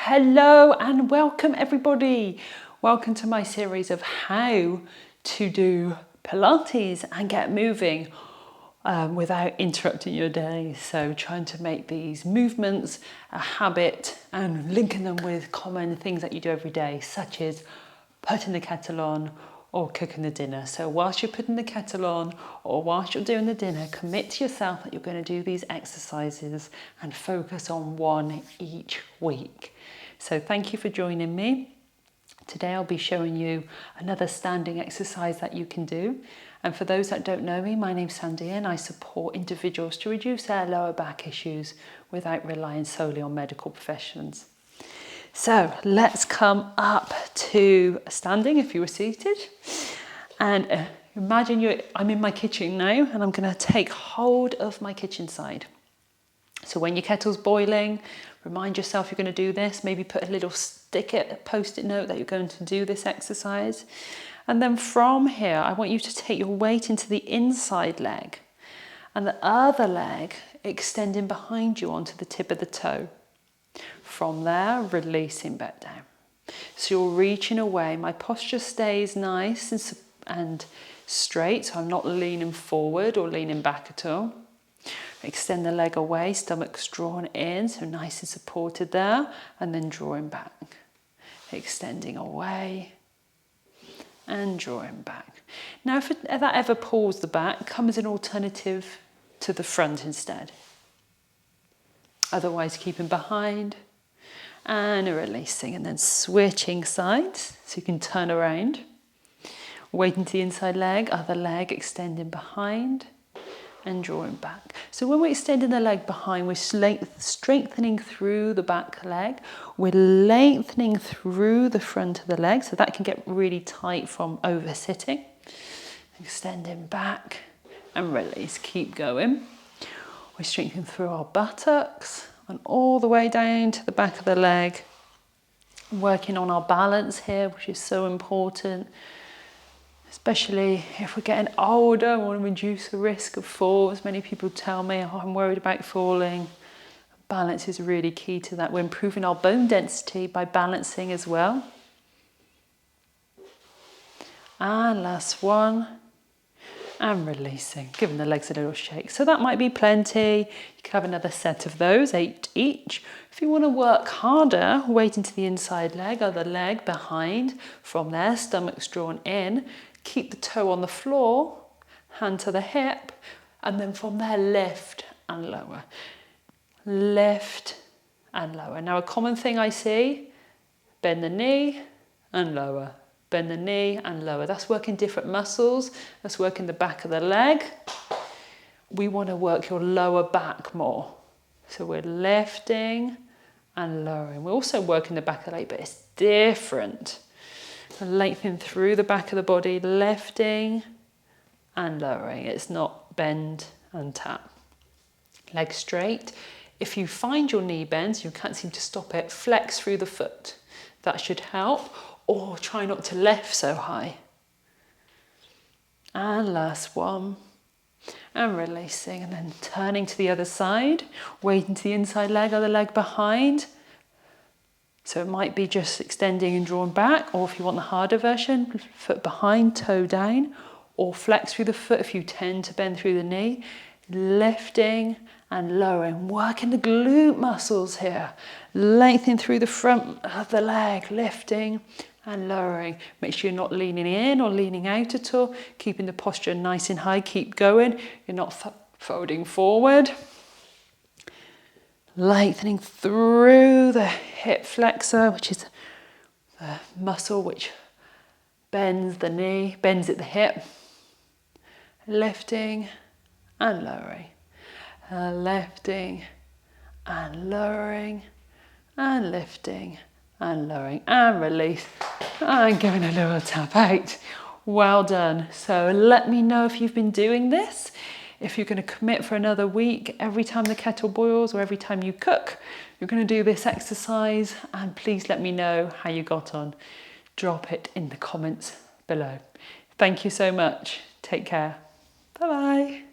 Hello and welcome everybody. Welcome to my series of how to do Pilates and get moving without interrupting your day. So trying to make these movements a habit and linking them with common things that you do every day, such as putting the kettle on or cooking the dinner. So whilst you're putting the kettle on or whilst you're doing the dinner, commit to yourself that you're going to do these exercises and focus on one each week. So thank you for joining me. Today I'll be showing you another standing exercise that you can do. And for those that don't know me, my name's Sandhya and I support individuals to reduce their lower back issues without relying solely on medical professions. So let's come up to standing if you were seated. And imagine I'm in my kitchen now and I'm going to take hold of my kitchen side. So when your kettle's boiling, remind yourself you're going to do this. Maybe put a little post-it note that you're going to do this exercise. And then from here, I want you to take your weight into the inside leg and the other leg extending behind you onto the tip of the toe. From there, releasing back down. So you're reaching away. My posture stays nice and straight, so I'm not leaning forward or leaning back at all. Extend the leg away, stomach's drawn in, so nice and supported there, and then drawing back. Extending away and drawing back. Now, if that ever pulls the back, come as an alternative to the front instead. Otherwise, keeping behind and releasing, and then switching sides so you can turn around. Weighting to the inside leg, other leg extending behind and drawing back. So when we're extending the leg behind, we're strengthening through the back leg. We're lengthening through the front of the leg, so that can get really tight from over sitting. Extending back and release, keep going. We're strengthening through our buttocks and all the way down to the back of the leg. Working on our balance here, which is so important. Especially if we're getting older, we want to reduce the risk of falls. Many people tell me, oh, I'm worried about falling. Balance is really key to that. We're improving our bone density by balancing as well. And last one. And releasing, giving the legs a little shake. So that might be plenty. You can have another set of those, 8 each. If you want to work harder, weight into the inside leg, other leg behind. From there, stomach's drawn in. Keep the toe on the floor, hand to the hip, and then from there, lift and lower. Lift and lower. Now, a common thing I see, bend the knee and lower. Bend the knee and lower. That's working different muscles. That's working the back of the leg. We want to work your lower back more. So we're lifting and lowering. We're also working the back of the leg, but it's different. Lengthening through the back of the body, lifting and lowering. It's not bend and tap. Legs straight. If you find your knee bends, you can't seem to stop it, flex through the foot. That should help. Or try not to lift so high. And last one. And releasing, and then turning to the other side. Weighting to the inside leg, other leg behind. So it might be just extending and drawing back, or if you want the harder version, foot behind, toe down, or flex through the foot if you tend to bend through the knee. Lifting and lowering, working the glute muscles here. Lengthening through the front of the leg, lifting and lowering. Make sure you're not leaning in or leaning out at all. Keeping the posture nice and high. Keep going. You're not folding forward. Lengthening through the hip flexor, which is the muscle which bends the knee, bends at the hip. Lifting and lowering. Lifting and lowering. And lifting and lowering. And release. And giving a little tap out. Well done. So let me know if you've been doing this. If you're going to commit for another week, every time the kettle boils or every time you cook, you're going to do this exercise, and please let me know how you got on. Drop it in the comments below. Thank you so much. Take care. Bye-bye.